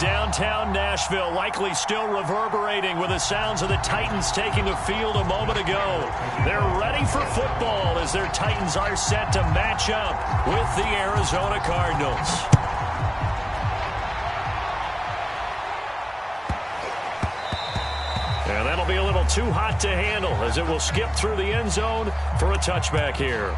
downtown Nashville, likely still reverberating with the sounds of the Titans taking the field a moment ago. They're ready for football as their Titans are set to match up with the Arizona Cardinals. And that'll be a little too hot to handle as it will skip through the end zone for a touchback here.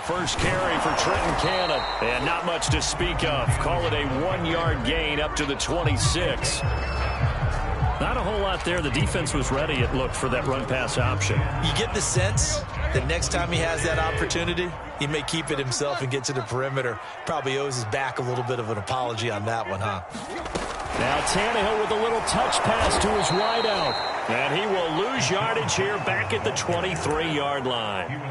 First carry for Trenton Cannon, and not much to speak of. Call it a 1-yard gain up to the 26. Not a whole lot there. The defense was ready, it looked, for that run-pass option. You get the sense that next time he has that opportunity, he may keep it himself and get to the perimeter. Probably owes his back a little bit of an apology on that one, huh? Now Tannehill with a little touch pass to his wideout. And he will lose yardage here back at the 23-yard line.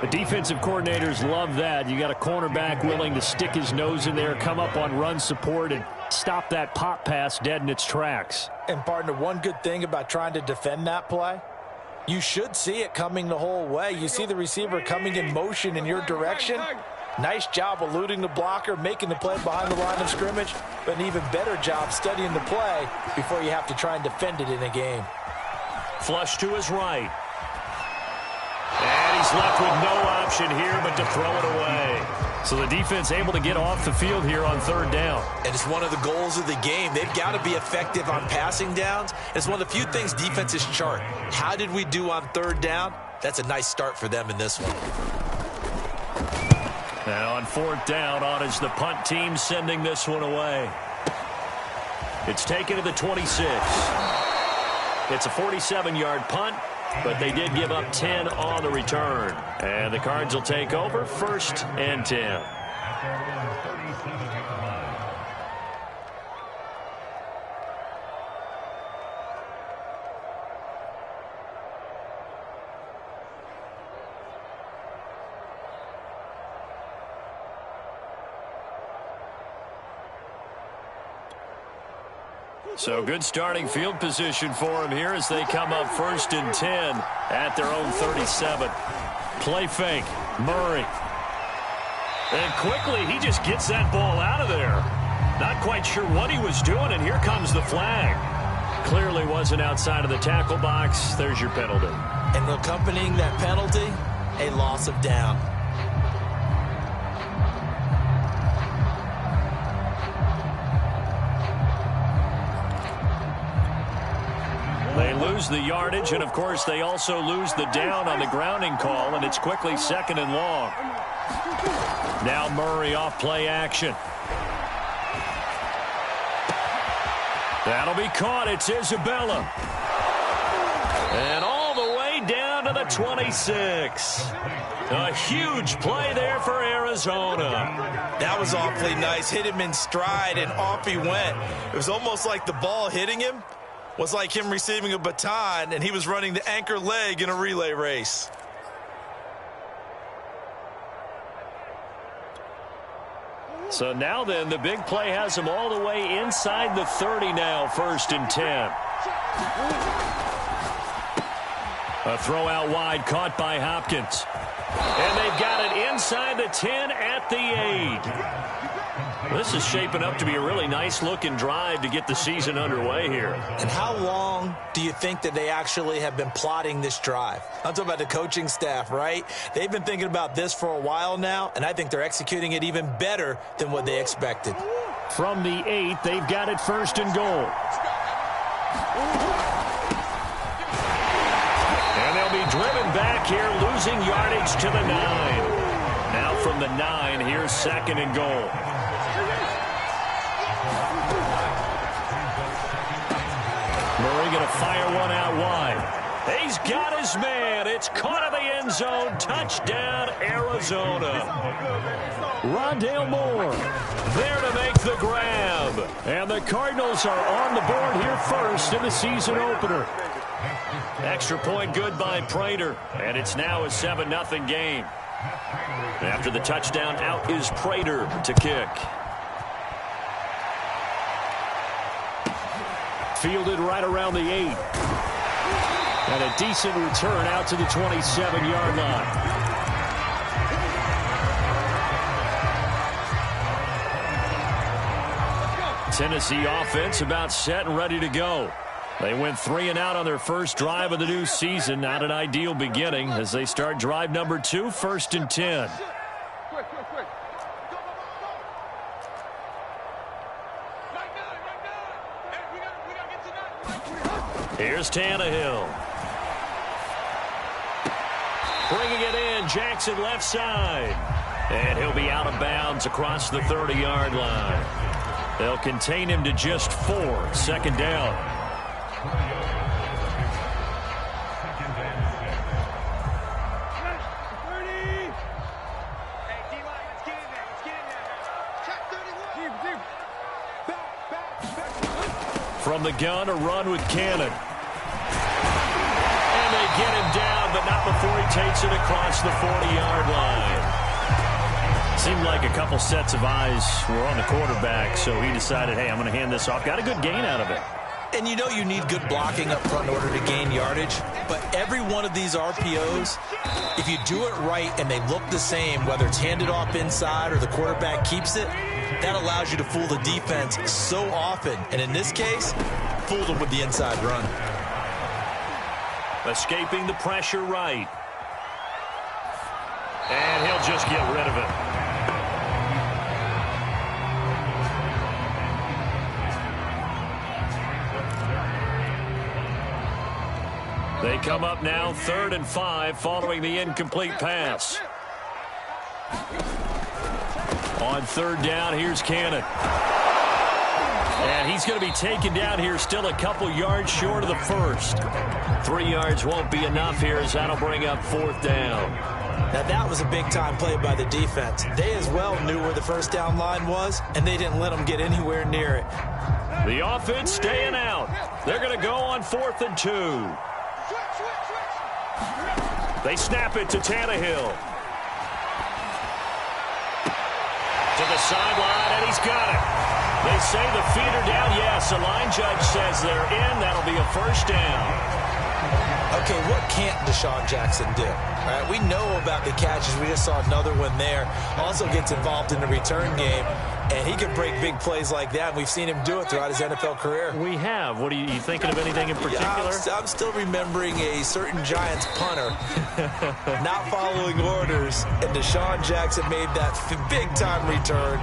The defensive coordinators love that. You got a cornerback willing to stick his nose in there, come up on run support, and stop that pop pass dead in its tracks. And, partner, one good thing about trying to defend that play, you should see it coming the whole way. You see the receiver coming in motion in your direction. Nice job eluding the blocker, making the play behind the line of scrimmage, but an even better job studying the play before you have to try and defend it in a game. Flush to his right. And he's left with no option here but to throw it away. So the defense able to get off the field here on third down. And it's one of the goals of the game. They've got to be effective on passing downs. It's one of the few things defenses chart. How did we do on third down? That's a nice start for them in this one. Now on fourth down, on is the punt team sending this one away. It's taken to the 26. It's a 47-yard punt, but they did give up 10 on the return. And the Cards will take over, 1st and 10. So good starting field position for him here as they come up 1st and 10 at their own 37. Play fake, Murray. And quickly he just gets that ball out of there. Not quite sure what he was doing, and here comes the flag. Clearly wasn't outside of the tackle box. There's your penalty. And accompanying that penalty, a loss of down. They lose the yardage, and of course they also lose the down on the grounding call, and it's quickly 2nd and long. Now Murray off play action. That'll be caught. It's Isabella. And all the way down to the 26. A huge play there for Arizona. That was awfully nice. Hit him in stride, and off he went. It was almost like the ball hitting him was like him receiving a baton, and he was running the anchor leg in a relay race. So now then, the big play has him all the way inside the 30 now, 1st and 10. A throw out wide, caught by Hopkins. And they've got it inside the 10 at the 8. This is shaping up to be a really nice-looking drive to get the season underway here. And how long do you think that they actually have been plotting this drive? I'm talking about the coaching staff, right? They've been thinking about this for a while now, and I think they're executing it even better than what they expected. From the 8, they've got it 1st and goal. And they'll be driven back here, losing yardage to the 9. Now from the 9, here's 2nd and goal. Murray going to fire one out wide. He's got his man. It's caught in the end zone. Touchdown, Arizona. Rondale Moore there to make the grab. And the Cardinals are on the board here first in the season opener. Extra point good by Prater, and it's now a 7-0 game. After the touchdown, out is Prater to kick. Fielded right around the 8. And a decent return out to the 27-yard line. Tennessee offense about set and ready to go. They went 3 and out on their first drive of the new season. Not an ideal beginning as they start drive number 2, 1st and 10. Here's Tannehill. Bringing it in, Jackson left side. And he'll be out of bounds across the 30-yard line. They'll contain him to just 4, 2nd down. From the gun, a run with Cannon. And they get him down, but not before he takes it across the 40-yard line. Seemed like a couple sets of eyes were on the quarterback, so he decided, hey, I'm going to hand this off. Got a good gain out of it. And you know you need good blocking up front in order to gain yardage. But every one of these RPOs, if you do it right and they look the same, whether it's handed off inside or the quarterback keeps it, that allows you to fool the defense so often. And in this case, fooled them with the inside run. Escaping the pressure right. And he'll just get rid of it. They come up now 3rd and 5 following the incomplete pass. On 3rd down, here's Cannon. And he's going to be taken down here still a couple yards short of the first. 3 yards won't be enough here as that'll bring up 4th down. Now that was a big-time play by the defense. They as well knew where the first down line was, and they didn't let them get anywhere near it. The offense staying out. They're going to go on 4th and 2. They snap it to Tannehill. To the sideline, and he's got it. They say the feet are down. Yes, the line judge says they're in. That'll be a 1st down. Okay, what can't Deshaun Jackson do? All right, we know about the catches. We just saw another one there. Also gets involved in the return game, and he can break big plays like that. We've seen him do it throughout his NFL career. We have. What are you thinking of anything in particular? I'm still remembering a certain Giants punter not following orders, and Deshaun Jackson made that big-time return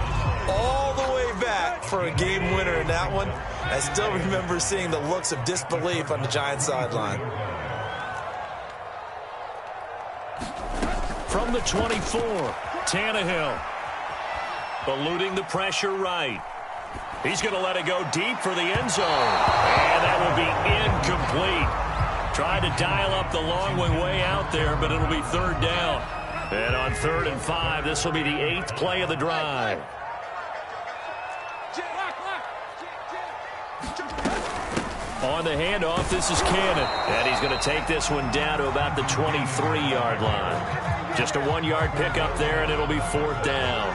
all the way back for a game winner in that one. I still remember seeing the looks of disbelief on the Giants sideline. From the 24, Tannehill. Eluding the pressure right. He's going to let it go deep for the end zone. And that will be incomplete. Tried to dial up the long way out there, but it'll be 3rd down. And on 3rd and 5, this will be the 8th play of the drive. On the handoff, this is Cannon. And he's going to take this one down to about the 23-yard line. Just a 1-yard pickup there, and it'll be 4th down.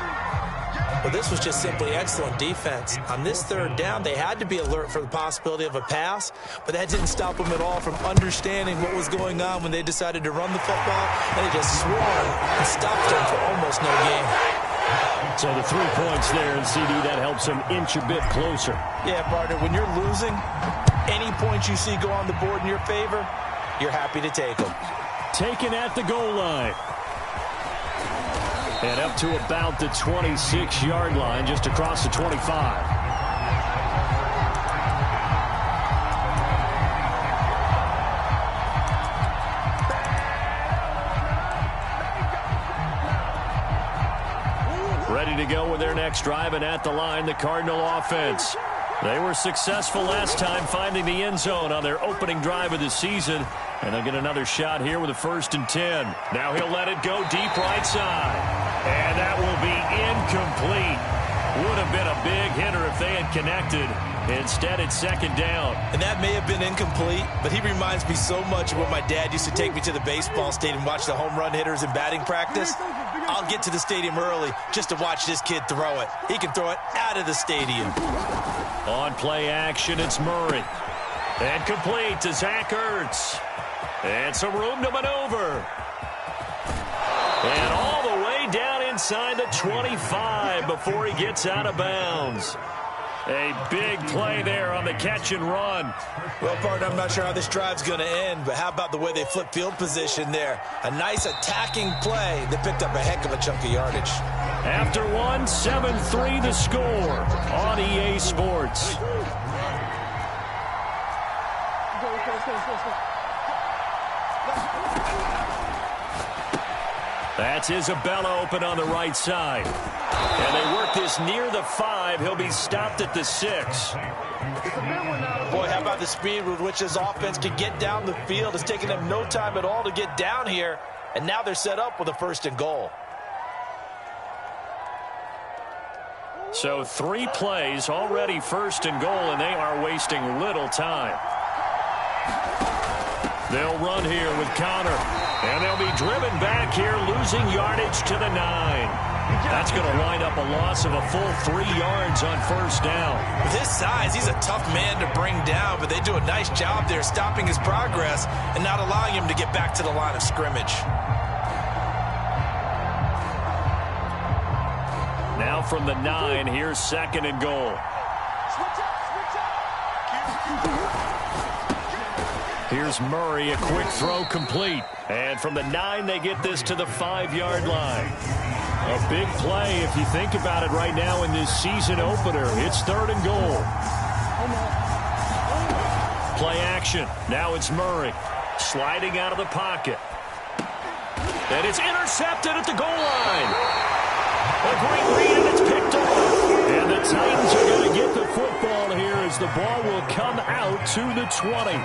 Well, this was just simply excellent defense. On this 3rd down, they had to be alert for the possibility of a pass, but that didn't stop them at all from understanding what was going on when they decided to run the football, and they just swung and stopped them for almost no gain. So the 3 points there, and CD, that helps them inch a bit closer. Yeah, partner, when you're losing, any points you see go on the board in your favor, you're happy to take them. Taken at the goal line. And up to about the 26-yard line, just across the 25. Ready to go with their next drive, and at the line, the Cardinal offense. They were successful last time finding the end zone on their opening drive of the season. And they'll get another shot here with a 1st and 10. Now he'll let it go deep right side. And that will be incomplete. Would have been a big hitter if they had connected. Instead, it's second down. And that may have been incomplete, but he reminds me so much of when my dad used to take me to the baseball stadium and watch the home run hitters in batting practice. I'll get to the stadium early just to watch this kid throw it. He can throw it out of the stadium. On play action, it's Murray. And complete to Zach Ertz. And some room to maneuver. And all the way down inside the 25 before he gets out of bounds. A big play there on the catch and run. Well, partner, I'm not sure how this drive's going to end, but how about the way they flip field position there? A nice attacking play that picked up a heck of a chunk of yardage. After one, 7-3 the score on EA Sports. That's Isabella open on the right side. And they work this near the 5. He'll be stopped at the 6. Boy, how about the speed with which this offense can get down the field? It's taken them no time at all to get down here. And now they're set up with a 1st and goal. So 3 plays, already 1st and goal, and they are wasting little time. They'll run here with Connor. And they'll be driven back here, losing yardage to the 9. That's going to wind up a loss of a full 3 yards on 1st down. With his size, he's a tough man to bring down, but they do a nice job there stopping his progress and not allowing him to get back to the line of scrimmage. Now from the 9, here's 2nd and goal. Here's Murray, a quick throw complete. And from the 9, they get this to the 5-yard line. A big play if you think about it right now in this season opener. It's 3rd and goal. Play action. Now it's Murray sliding out of the pocket. And it's intercepted at the goal line. A great read, and it's picked up. And the Titans are going to get the football here as the ball will come out to the 20.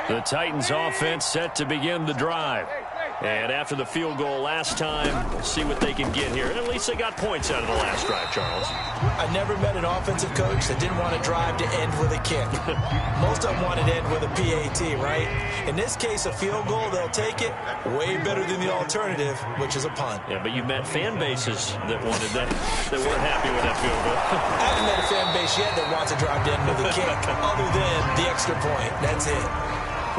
The Titans offense set to begin the drive. And after the field goal last time, we'll see what they can get here. And at least they got points out of the last drive, Charles. I never met an offensive coach that didn't want a drive to end with a kick. Most of them want it to end with a PAT, right? In this case, a field goal, they'll take it. Way better than the alternative, which is a punt. Yeah, but you met fan bases that wanted that weren't happy with that field goal. I haven't met a fan base yet that wants a drive to end with a kick, other than the extra point. That's it.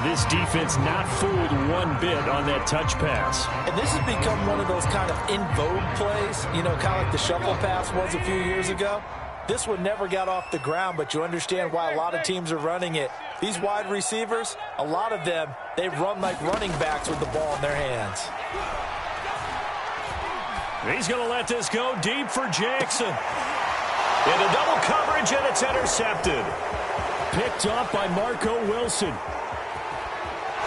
This defense not fooled one bit on that touch pass. And this has become one of those kind of in vogue plays, you know, kind of like the shuffle pass was a few years ago. This one never got off the ground, but you understand why a lot of teams are running it. These wide receivers, a lot of them, they run like running backs with the ball in their hands. He's going to let this go deep for Jackson. In a double coverage, and it's intercepted. Picked off by Marco Wilson.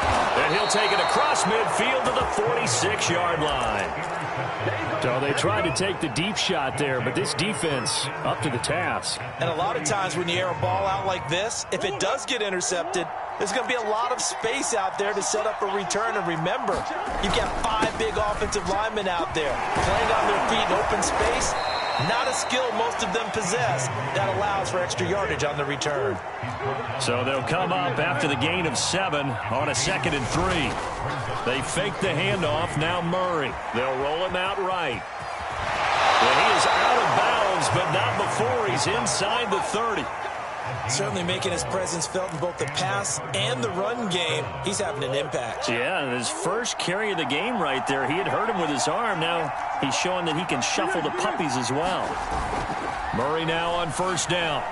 And he'll take it across midfield to the 46-yard line. So they tried to take the deep shot there, but this defense up to the task. And a lot of times when you air a ball out like this, if it does get intercepted, there's going to be a lot of space out there to set up a return. And remember, you've got 5 big offensive linemen out there playing on their feet in open space. Not a skill most of them possess that allows for extra yardage on the return. So they'll come up after the gain of 7 on a 2nd and 3. They fake the handoff. Now Murray. They'll roll him out right. And he is out of bounds, but not before he's inside the 30. Certainly making his presence felt in both the pass and the run game. He's having an impact. Yeah, and his first carry of the game right there, he had hurt him with his arm. Now he's showing that he can shuffle the puppies as well. Murray now on 1st down.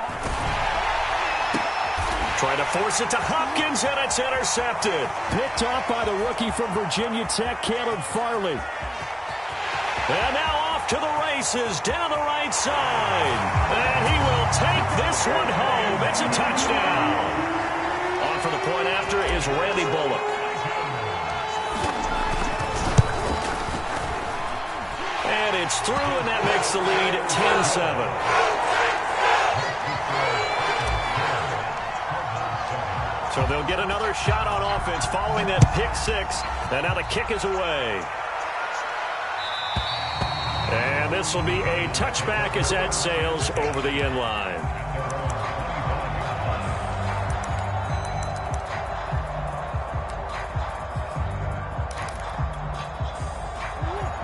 Trying to force it to Hopkins, and it's intercepted. Picked off by the rookie from Virginia Tech, Caleb Farley. And now off to the races down the right side. And he will take this one home. It's a touchdown. On for the point after is Randy Bullock. And it's through, and that makes the lead 10-7. So they'll get another shot on offense following that pick 6. And now the kick is away. And this will be a touchback as that sails over the end line.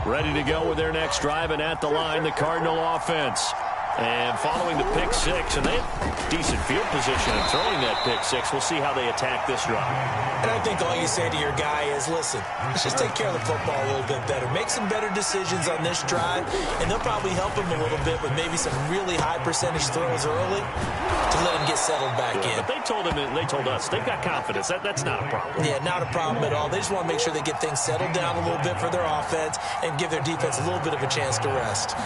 Ready to go with their next drive, and at the line, the Cardinal offense. And following the pick six, and they have decent field position in throwing that pick six. We'll see how they attack this drive. And I think all you say to your guy is, listen, let's just take care of the football a little bit better. Make some better decisions on this drive, and they'll probably help him a little bit with maybe some really high percentage throws early to let him get settled back in. But they told us they've got confidence. That's not a problem. Yeah, not a problem at all. They just want to make sure they get things settled down a little bit for their offense and give their defense a little bit of a chance to rest.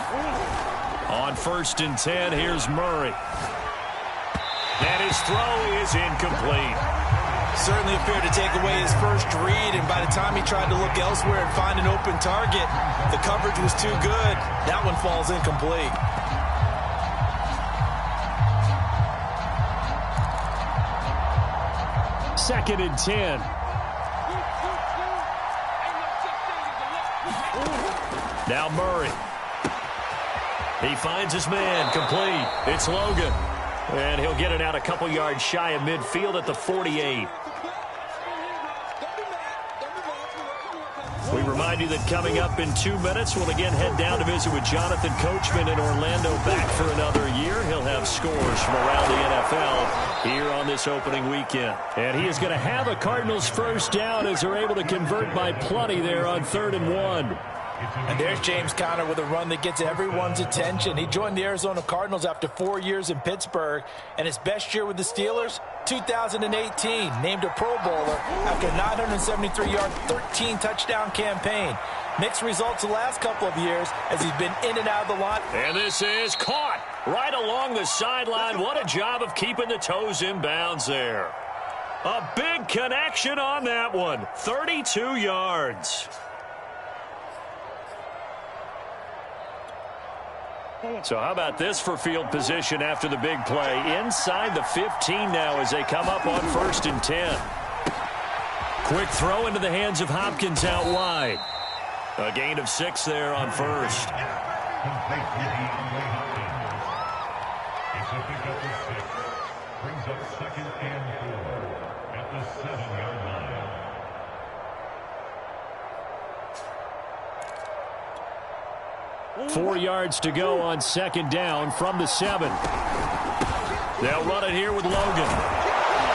On 1st and 10, here's Murray. And his throw is incomplete. Certainly appeared to take away his first read, and by the time he tried to look elsewhere and find an open target, the coverage was too good. That one falls incomplete. Second and 10. Now Murray. He finds his man, complete. It's Logan. And he'll get it out a couple yards shy of midfield at the 48. We remind you that coming up in 2 minutes, we'll again head down to visit with Jonathan Coachman in Orlando, back for another year. He'll have scores from around the NFL here on this opening weekend. And he is going to have a Cardinals first down as they're able to convert by plenty there on 3rd and 1. And there's James Conner with a run that gets everyone's attention. He joined the Arizona Cardinals after 4 years in Pittsburgh, and his best year with the Steelers, 2018, named a Pro Bowler after a 973-yard, 13-touchdown campaign. Mixed results the last couple of years as he's been in and out of the line. And this is caught right along the sideline. What a job of keeping the toes in bounds there. A big connection on that one, 32 yards. So how about this for field position after the big play? Inside the 15 now as they come up on 1st and 10. Quick throw into the hands of Hopkins out wide. A gain of 6 there on 1st. It's a pickup of 6. Brings up 2nd and 4 at the 7-yard line. 4 yards to go on 2nd down from the 7. They'll run it here with Logan.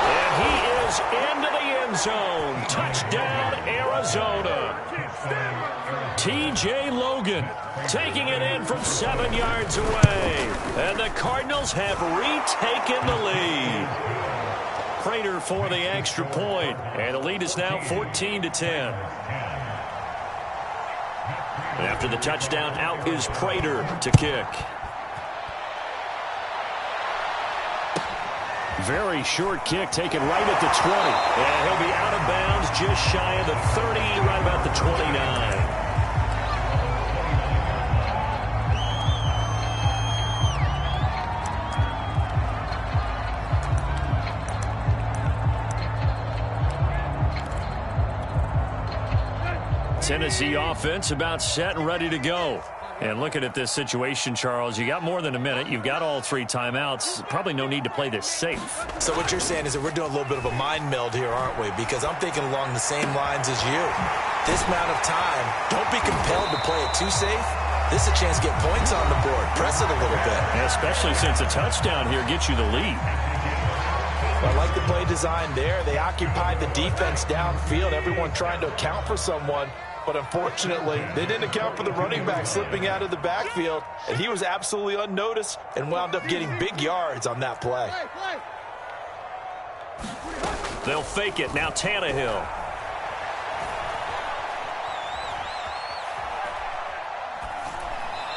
And he is into the end zone. Touchdown, Arizona. T.J. Logan taking it in from 7 yards away. And the Cardinals have retaken the lead. Prater for the extra point. And the lead is now 14-10. And after the touchdown, out is Prater to kick. Very short kick taken right at the 20. And he'll be out of bounds just shy of the 30, right about the 29. Tennessee offense about set and ready to go. And looking at this situation, Charles, you got more than a minute. You've got all 3 timeouts. Probably no need to play this safe. So what you're saying is that we're doing a little bit of a mind meld here, aren't we? Because I'm thinking along the same lines as you. This amount of time, don't be compelled to play it too safe. This is a chance to get points on the board. Press it a little bit. Yeah, especially since a touchdown here gets you the lead. Well, I like the play design there. They occupied the defense downfield, everyone trying to account for someone. But unfortunately, they didn't account for the running back slipping out of the backfield, and he was absolutely unnoticed and wound up getting big yards on that play. They'll fake it. Now Tannehill.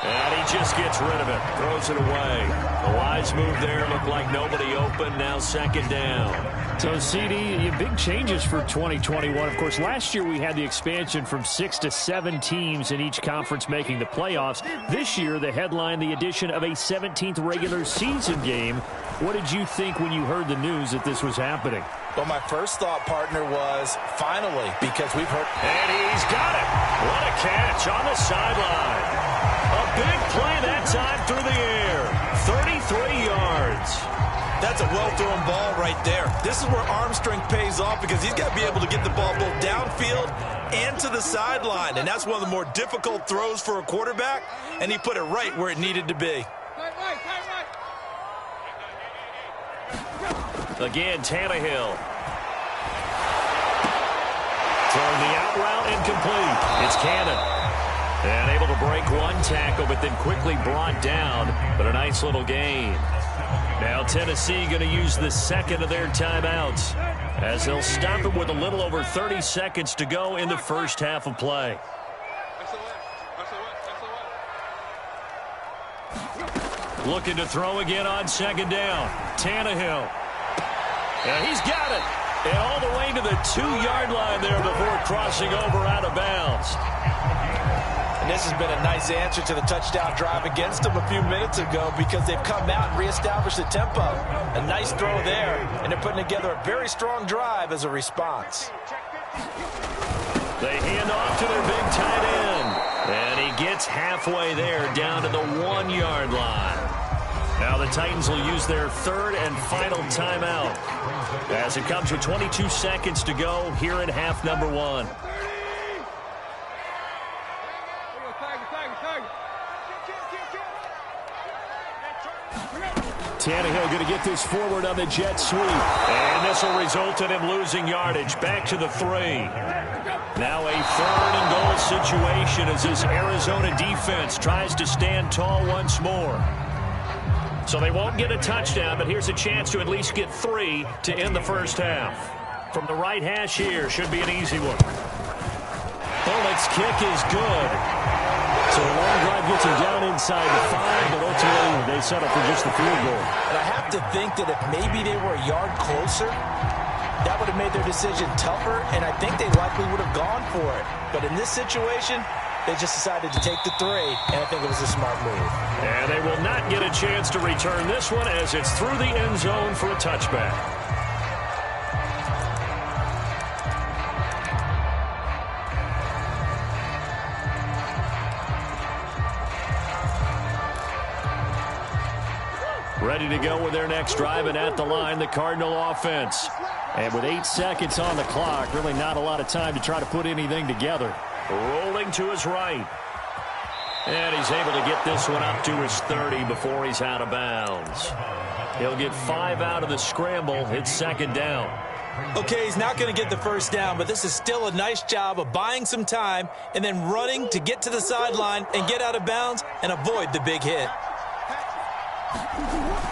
And he just gets rid of it. Throws it away. A wise move there. Looked like nobody open. Now 2nd down. So, CD, big changes for 2021. Of course, last year we had the expansion from 6 to 7 teams in each conference making the playoffs. This year, the headline, the addition of a 17th regular season game. What did you think when you heard the news that this was happening? Well, my first thought, partner, was finally, because we've heard. And he's got it. What a catch on the sideline. A big play that time through the air. 33 yards. That's a well-thrown ball right there. This is where arm strength pays off because he's got to be able to get the ball both downfield and to the sideline. And that's one of the more difficult throws for a quarterback, and he put it right where it needed to be. Again, Tannehill. Throwing the out route incomplete. It's Cannon. And able to break one tackle, but then quickly brought down. But a nice little gain. Now Tennessee going to use the second of their timeouts as they'll stop it with a little over 30 seconds to go in the first half of play. Looking to throw again on second down. Tannehill. And he's got it. And all the way to the 2-yard line there before crossing over out of bounds. And this has been a nice answer to the touchdown drive against them a few minutes ago because they've come out and reestablished the tempo. A nice throw there, and they're putting together a very strong drive as a response. They hand off to their big tight end. And he gets halfway there down to the 1-yard line. Now the Titans will use their third and final timeout as it comes with 22 seconds to go here in half number 1. Tannehill going to get this forward on the jet sweep. And this will result in him losing yardage. Back to the 3. Now a 3rd and goal situation as this Arizona defense tries to stand tall once more. So they won't get a touchdown, but here's a chance to at least get 3 to end the first half. From the right hash here, should be an easy one. Bullock's kick is good. So the long drive gets him down inside the 5, but ultimately they settle for just the field goal. And I have to think that if maybe they were a yard closer, that would have made their decision tougher, and I think they likely would have gone for it. But in this situation, they just decided to take the 3, and I think it was a smart move. And they will not get a chance to return this one as it's through the end zone for a touchback. Ready to go with their next drive, and at the line, the Cardinal offense. And with 8 seconds on the clock, really not a lot of time to try to put anything together. Rolling to his right. And he's able to get this one up to his 30 before he's out of bounds. He'll get 5 out of the scramble. It's second down. Okay, he's not going to get the first down, but this is still a nice job of buying some time and then running to get to the sideline and get out of bounds and avoid the big hit.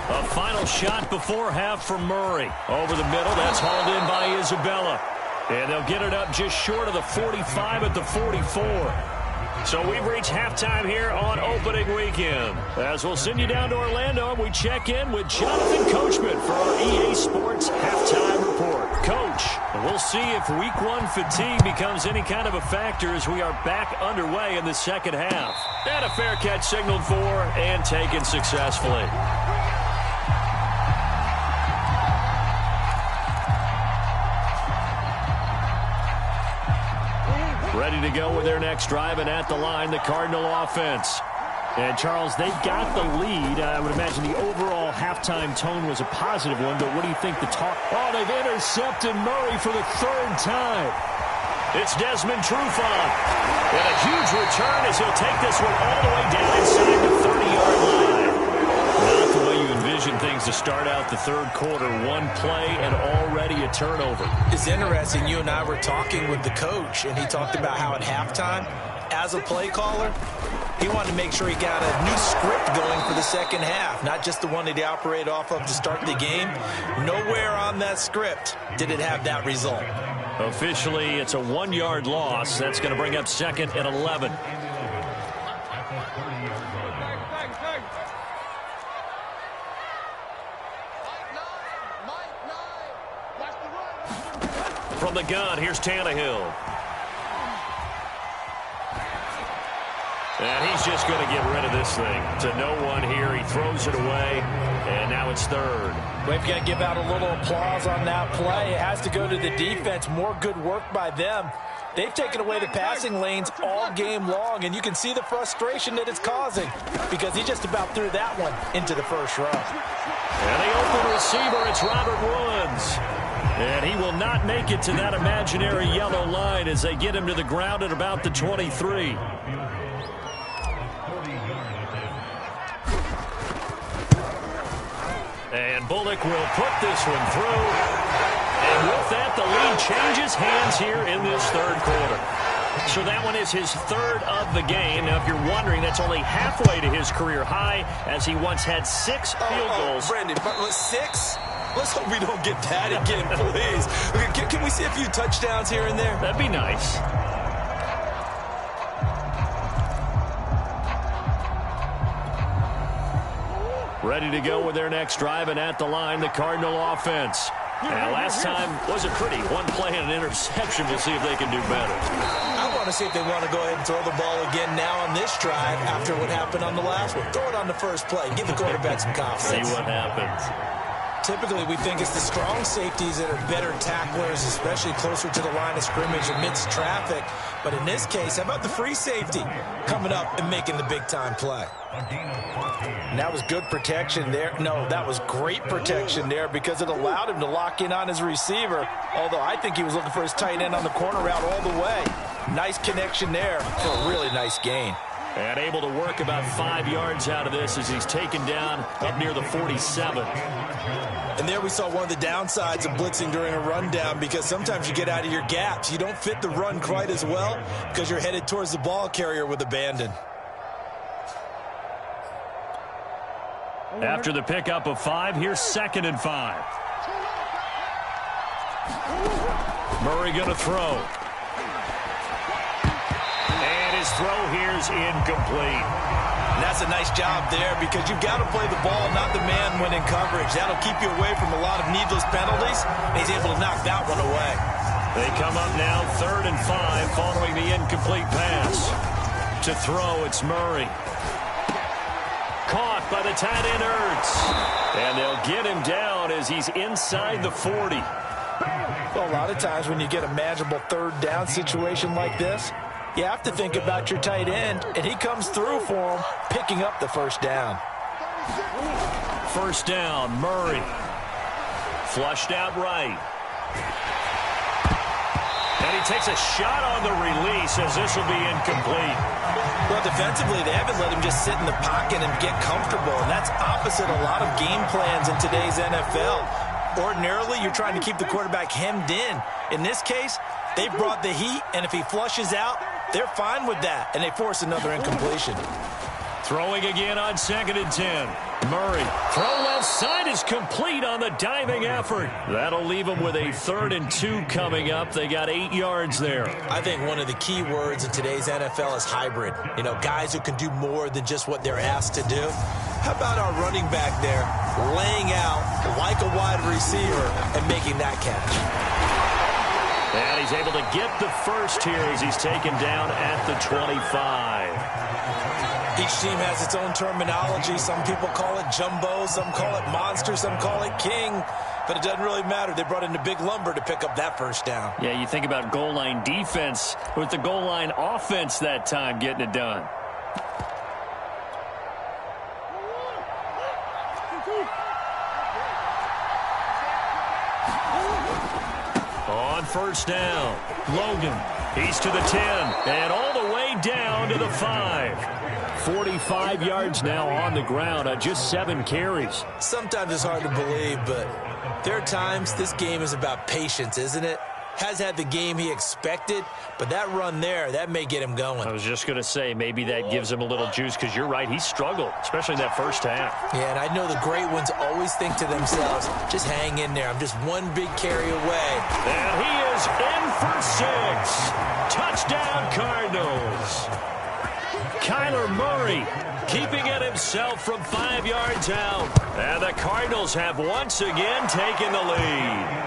A final shot before half from Murray. Over the middle, that's hauled in by Isabella. And they'll get it up just short of the 45 at the 44. So we've reached halftime here on opening weekend. As we'll send you down to Orlando, and we check in with Jonathan Coachman for our EA Sports Halftime Report. Coach, we'll see if Week 1 fatigue becomes any kind of a factor as we are back underway in the second half. And a fair catch signaled for and taken successfully. Ready to go with their next drive, and at the line, the Cardinal offense. And, Charles, they've got the lead. I would imagine the overall halftime tone was a positive one, but what do you think the talk? Oh, they've intercepted Murray for the 3rd time. It's Desmond Trufant. And a huge return as he'll take this one all the way down inside the 30-yard line. Not the way you envision things to start out the third quarter. One play and already a turnover. It's interesting. You and I were talking with the coach, and he talked about how at halftime, as a play caller, he wanted to make sure he got a new script going for the second half, not just the one that he operated off of to start the game. Nowhere on that script did it have that result. Officially, it's a 1-yard loss. That's going to bring up second and 11. From the gun, here's Tannehill. And he's just going to get rid of this thing. To no one here. He throws it away, and now it's third. We've got to give out a little applause on that play. It has to go to the defense. More good work by them. They've taken away the passing lanes all game long, and you can see the frustration that it's causing because he just about threw that one into the first row. And the open receiver, it's Robert Woods. And he will not make it to that imaginary yellow line as they get him to the ground at about the 23. And Bullock will put this one through. And with that, the lead changes hands here in this third quarter. So that one is his third of the game. Now, if you're wondering, that's only halfway to his career high, as he once had 6 field goals. Brandon, but 6? Let's hope we don't get that again, please. Can we see a few touchdowns here and there? That'd be nice. Ready to go with their next drive, and at the line, the Cardinal offense. And last time wasn't pretty. One play and an interception. We'll see if they can do better. I want to see if they want to go ahead and throw the ball again now on this drive after what happened on the last one. Throw it on the first play. Give the quarterback some confidence. See what happens. Typically, we think it's the strong safeties that are better tacklers, especially closer to the line of scrimmage amidst traffic. But in this case, how about the free safety coming up and making the big-time play? And that was good protection there. No, that was great protection there because it allowed him to lock in on his receiver, although I think he was looking for his tight end on the corner route all the way. Nice connection there for a really nice gain. And able to work about 5 yards out of this as he's taken down up near the 47. And there we saw one of the downsides of blitzing during a rundown because sometimes you get out of your gaps. You don't fit the run quite as well because you're headed towards the ball carrier with abandon. After the pickup of 5, here's 2nd and 5. Murray going to throw. And his throw here's incomplete. And that's a nice job there because you've got to play the ball, not the man when in coverage. That'll keep you away from a lot of needless penalties, and he's able to knock that one away. They come up now 3rd and 5 following the incomplete pass. To throw, it's Murray. Caught by the tight end Ertz. And they'll get him down as he's inside the 40. Well, a lot of times when you get a manageable 3rd down situation like this, you have to think about your tight end, and he comes through for him, picking up the 1st down. 1st down, Murray. Flushed out right. And he takes a shot on the release as this will be incomplete. Well, defensively, they haven't let him just sit in the pocket and get comfortable, and that's opposite a lot of game plans in today's NFL. Ordinarily, you're trying to keep the quarterback hemmed in. In this case, they brought the heat, and if he flushes out, they're fine with that, and they force another incompletion. Throwing again on 2nd and 10. Murray. Throw left side is complete on the diving effort. That'll leave them with a 3rd and 2 coming up. They got 8 yards there. I think one of the key words in today's NFL is hybrid. You know, guys who can do more than just what they're asked to do. How about our running back there laying out like a wide receiver and making that catch? And he's able to get the first here as he's taken down at the 25. Each team has its own terminology. Some people call it jumbo, some call it monster, some call it king. But it doesn't really matter. They brought in a big lumber to pick up that 1st down. Yeah, you think about goal line defense with the goal line offense that time getting it done. On 1st down, Logan. He's to the 10 and all the way down to the 5. 45 yards now on the ground on just 7 carries. Sometimes it's hard to believe, but there are times this game is about patience, isn't it? Has had the game he expected, but that run there, that may get him going. I was just going to say, maybe that gives him a little juice because you're right, he struggled, especially in that 1st half. Yeah, and I know the great ones always think to themselves, just hang in there. I'm just one big carry away. And he is in for 6. Touchdown, Cardinals. Kyler Murray keeping it himself from 5 yards out. And the Cardinals have once again taken the lead.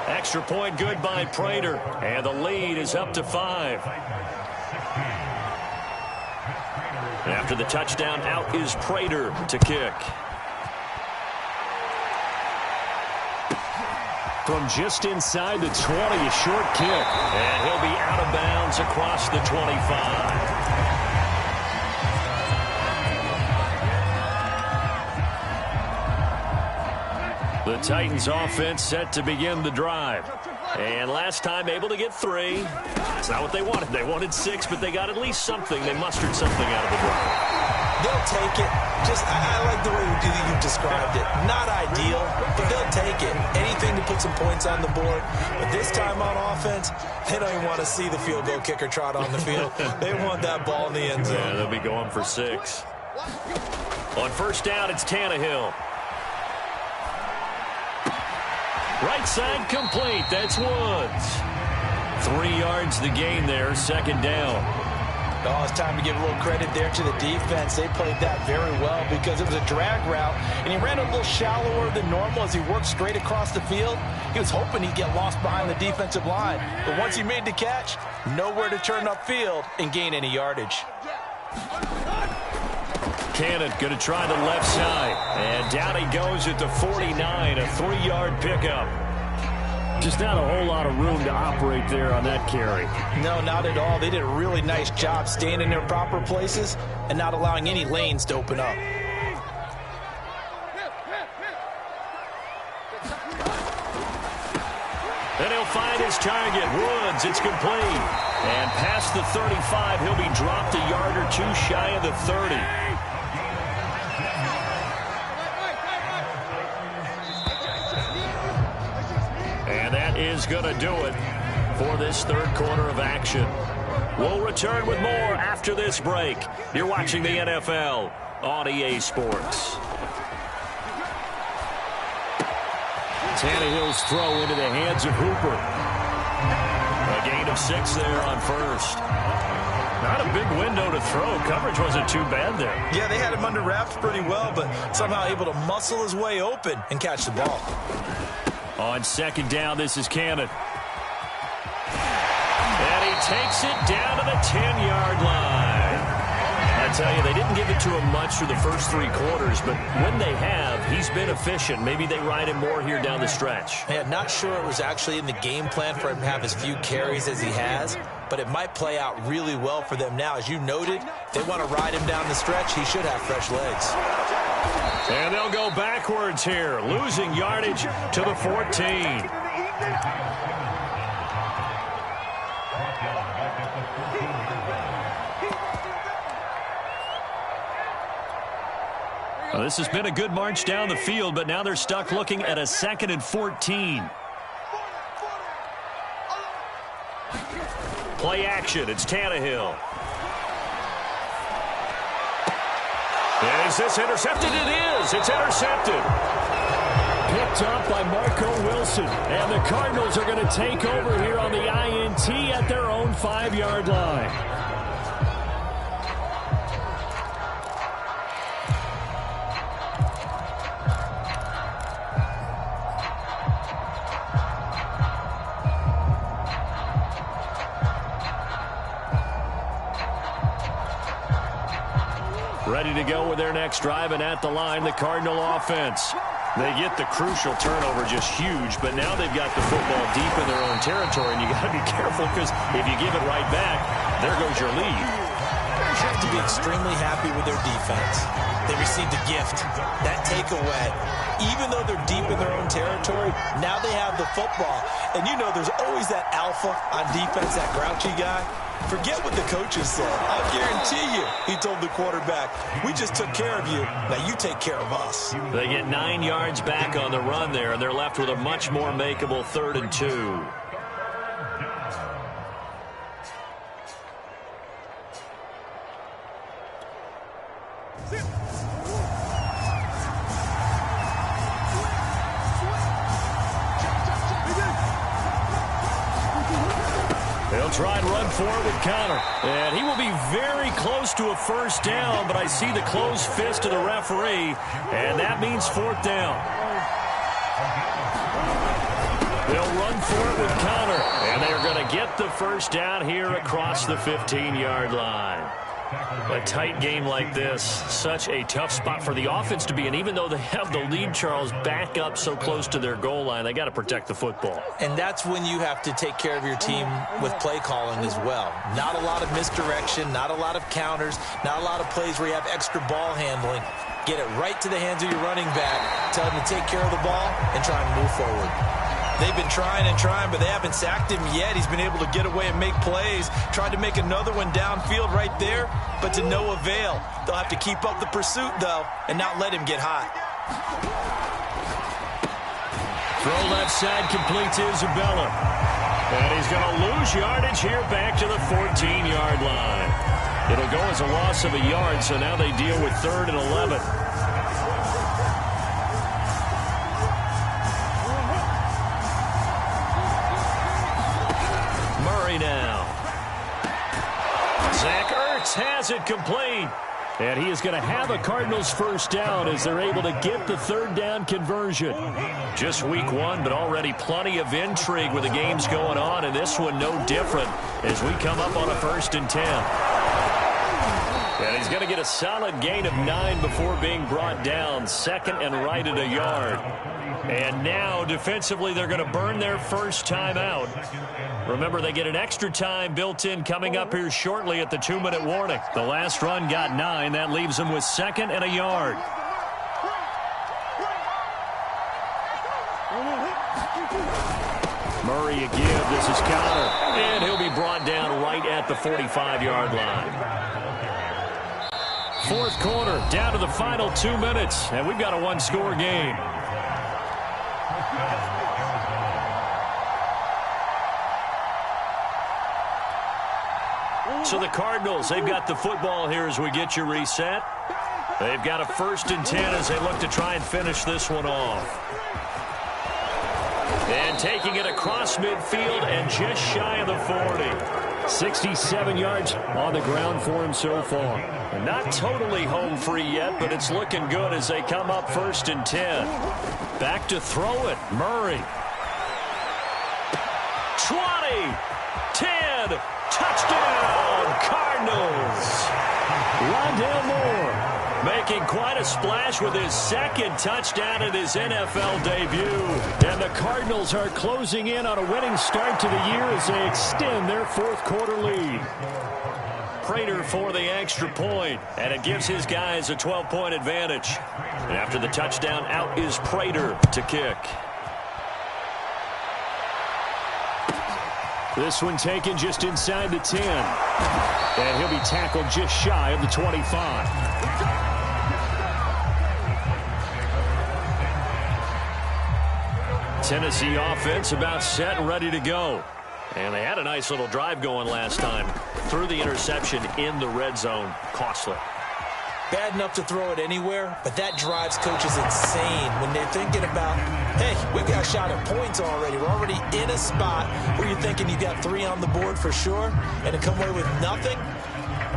Extra point good by Prater. And the lead is up to 5. After the touchdown, out is Prater to kick. From just inside the 20, a short kick. And he'll be out of bounds across the 25. The Titans offense set to begin the drive. And last time able to get 3. That's not what they wanted. They wanted 6, but they got at least something. They mustered something out of the drive. They'll take it. I like the way you've described it. Not ideal, but they'll take it. Anything to put some points on the board. But this time on offense, they don't even want to see the field goal kicker trot on the field. They want that ball in the end zone. Yeah, they'll be going for 6. On first down, it's Tannehill. Right side complete. That's Woods. 3 yards the gain there, second down. Oh, it's time to give a little credit there to the defense. They played that very well because it was a drag route, and he ran a little shallower than normal as he worked straight across the field. He was hoping he'd get lost behind the defensive line, but once he made the catch, nowhere to turn upfield and gain any yardage. Cannon going to try the left side, and down he goes at the 49, a 3-yard pickup. Just not a whole lot of room to operate there on that carry. No, not at all. They did a really nice job staying in their proper places and not allowing any lanes to open up. Then he'll find his target, Woods. It's complete. And past the 35, he'll be dropped a yard or 2 shy of the 30. Is going to do it for this third quarter of action. We'll return with more after this break. You're watching the NFL on EA Sports. Tannehill's throw into the hands of Hooper. A gain of 6 there on first. Not a big window to throw. Coverage wasn't too bad there. Yeah, they had him under wraps pretty well, but somehow able to muscle his way open and catch the ball. On second down, this is Cannon. And he takes it down to the 10-yard line. I tell you, they didn't give it to him much through the first 3 quarters, but when they have, he's been efficient. Maybe they ride him more here down the stretch. Yeah, not sure it was actually in the game plan for him to have as few carries as he has, but it might play out really well for them now. As you noted, if they want to ride him down the stretch, he should have fresh legs. And they'll go backwards here, losing yardage to the 14. Well, this has been a good march down the field, but now they're stuck looking at a 2nd and 14. Play action. It's Tannehill. Is this intercepted? It is. It's intercepted. Picked up by Marco Wilson. And the Cardinals are going to take over here on the INT at their own 5-yard line. Ready to go with their next drive, and at the line, the Cardinal offense. They get the crucial turnover, just huge, but now they've got the football deep in their own territory, and you got to be careful because if you give it right back, there goes your lead. They have to be extremely happy with their defense. They received a gift, that takeaway. Even though they're deep in their own territory, now they have the football. And you know there's always that alpha on defense, that grouchy guy. Forget what the coaches said. I'll guarantee you, he told the quarterback, we just took care of you. Now you take care of us. They get 9 yards back on the run there, and they're left with a much more makeable 3rd and 2. They'll try and run forward with Connor. And he will be very close to a first down, but I see the closed fist of the referee, and that means 4th down. They'll run for it with Connor, and they're going to get the first down here across the 15-yard line. A tight game like this, such a tough spot for the offense to be in. Even though they have the lead, Charles, back up so close to their goal line, they got to protect the football. And that's when you have to take care of your team with play calling as well. Not a lot of misdirection, not a lot of counters, not a lot of plays where you have extra ball handling. Get it right to the hands of your running back, tell him to take care of the ball, and try and move forward. They've been trying and trying, but they haven't sacked him yet. He's been able to get away and make plays. Tried to make another one downfield right there, but to no avail. They'll have to keep up the pursuit, though, and not let him get hot. Throw left side, complete to Isabella. And he's going to lose yardage here back to the 14-yard line. It'll go as a loss of a yard, so now they deal with 3rd and 11. Now. Zach Ertz has it complete. And he is going to have a Cardinals first down as they're able to get the 3rd down conversion. Just week 1, but already plenty of intrigue with the games going on, and this one no different as we come up on a 1st and 10. And he's going to get a solid gain of 9 before being brought down. 2nd and right at a yard. And now, defensively, they're going to burn their first time out. Remember, they get an extra time built in coming up here shortly at the 2-minute warning. The last run got 9. That leaves them with 2nd and a yard. Murray a give. This is Connor. And he'll be brought down right at the 45-yard line. 4th quarter, down to the final 2 minutes. And we've got a 1-score game. So the Cardinals, they've got the football here as we get you reset. They've got a 1st and 10 as they look to try and finish this one off. And taking it across midfield and just shy of the 40. 67 yards on the ground for him so far. And not totally home free yet, but it's looking good as they come up 1st and 10. Back to throw it. Murray. 20. 10. Touchdown, Cardinals. Rondale Moore making quite a splash with his 2nd touchdown in his NFL debut. And the Cardinals are closing in on a winning start to the year as they extend their 4th quarter lead. Prater for the extra point, and it gives his guys a 12-point advantage. And after the touchdown, out is Prater to kick. This one taken just inside the 10. And he'll be tackled just shy of the 25. Tennessee offense about set and ready to go. And they had a nice little drive going last time. Threw the interception in the red zone. Costly. Bad enough to throw it anywhere, but that drives coaches insane when they're thinking about, hey, we've got a shot at points already. We're already in a spot where you're thinking you got 3 on the board for sure, and to come away with nothing,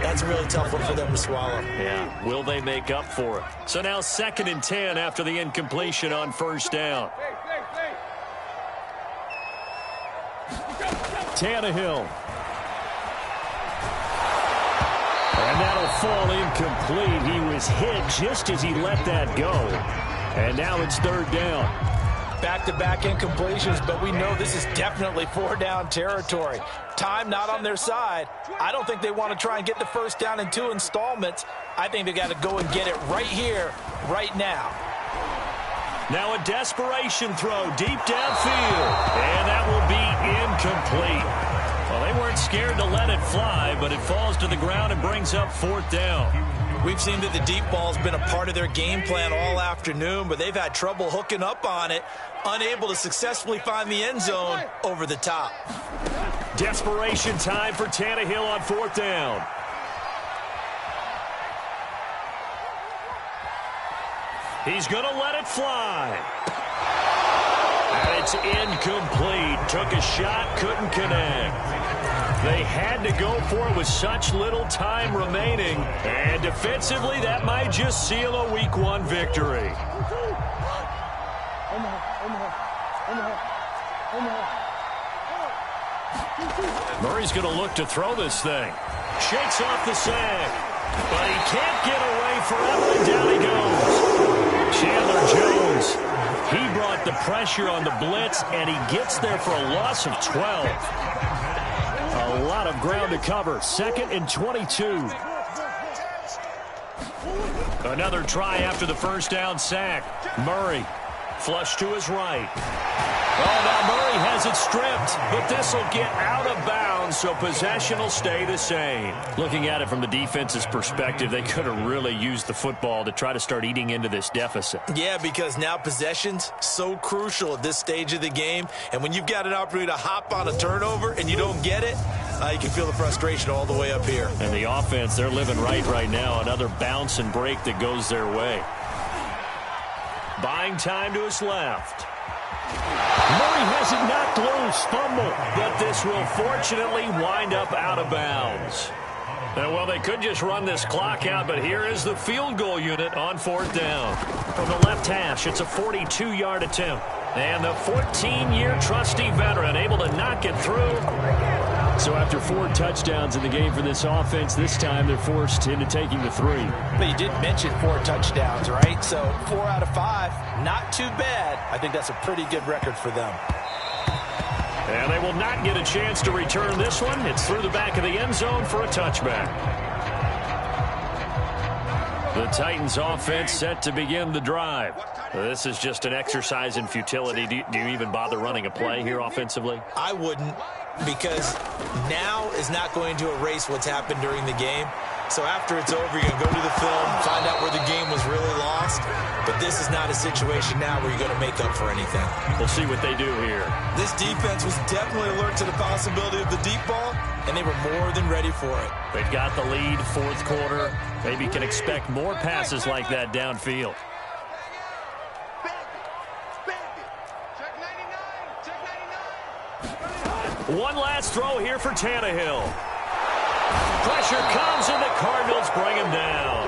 that's a really tough one for them to swallow. Yeah, will they make up for it? So now 2nd and 10 after the incompletion on 1st down. Tannehill. And that'll fall incomplete. He was hit just as he let that go. And now it's 3rd down. Back-to-back incompletions, but we know this is definitely 4-down territory. Time not on their side. I don't think they want to try and get the 1st down in 2 installments. I think they got to go and get it right here, right now. Now a desperation throw deep downfield. And that will be incomplete. Well, they weren't scared to let it fly, but it falls to the ground and brings up 4th down. We've seen that the deep ball's been a part of their game plan all afternoon, but they've had trouble hooking up on it, unable to successfully find the end zone over the top. Desperation time for Tannehill on 4th down. He's going to let it fly. And it's incomplete. Took a shot, couldn't connect. They had to go for it with such little time remaining. And defensively, that might just seal a Week 1 victory. Murray's going to look to throw this thing. Shakes off the sag. But he can't get away forever, and down he goes. Chandler Jones, he brought the pressure on the blitz, and he gets there for a loss of 12. A lot of ground to cover. 2nd and 22. Another try after the first down sack. Murray, flush to his right. Oh, now Murray has it stripped, but this will get out of bounds, so possession will stay the same. Looking at it from the defense's perspective, they could have really used the football to try to start eating into this deficit. Yeah, because now possession's so crucial at this stage of the game, and when you've got an opportunity to hop on a turnover and you don't get it, you can feel the frustration all the way up here. And the offense, they're living right now. Another bounce and break that goes their way. Buying time to his left. Murray has it knocked loose, fumble, but this will fortunately wind up out of bounds. And, well, they could just run this clock out, but here is the field goal unit on 4th down. From the left hash, it's a 42-yard attempt. And the 14-year trusty veteran able to knock it through. So after 4 touchdowns in the game for this offense, this time they're forced into taking the 3. But you did mention 4 touchdowns, right? So 4 out of 5, not too bad. I think that's a pretty good record for them. And they will not get a chance to return this one. It's through the back of the end zone for a touchback. The Titans offense set to begin the drive. This is just an exercise in futility. Do you even bother running a play here offensively? I wouldn't, because now is not going to erase what's happened during the game. So after it's over, you're going to go to the film, find out where the game was really lost. But this is not a situation now where you're going to make up for anything. We'll see what they do here. This defense was definitely alert to the possibility of the deep ball, and they were more than ready for it. They've got the lead, 4th quarter. Maybe can expect more passes like that downfield. One last throw here for Tannehill. Pressure comes, and the Cardinals bring him down.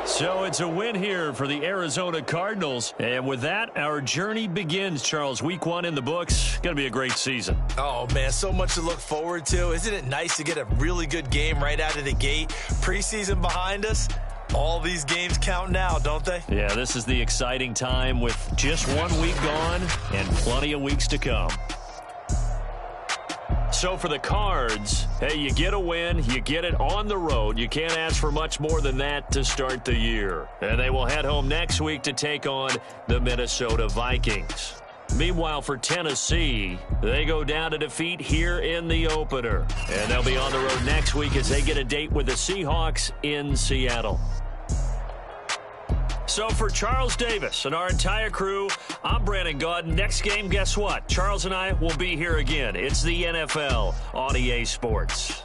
So it's a win here for the Arizona Cardinals. And with that, our journey begins, Charles. Week 1 in the books. Going to be a great season. Oh, man, so much to look forward to. Isn't it nice to get a really good game right out of the gate? Preseason behind us. All these games count now, don't they? Yeah, this is the exciting time with just 1 week gone and plenty of weeks to come. So for the Cards, hey, you get a win, you get it on the road. You can't ask for much more than that to start the year. And they will head home next week to take on the Minnesota Vikings. Meanwhile, for Tennessee, they go down to defeat here in the opener. And they'll be on the road next week as they get a date with the Seahawks in Seattle. So for Charles Davis and our entire crew, I'm Brandon Gaudin. Next game, guess what? Charles and I will be here again. It's the NFL on EA Sports.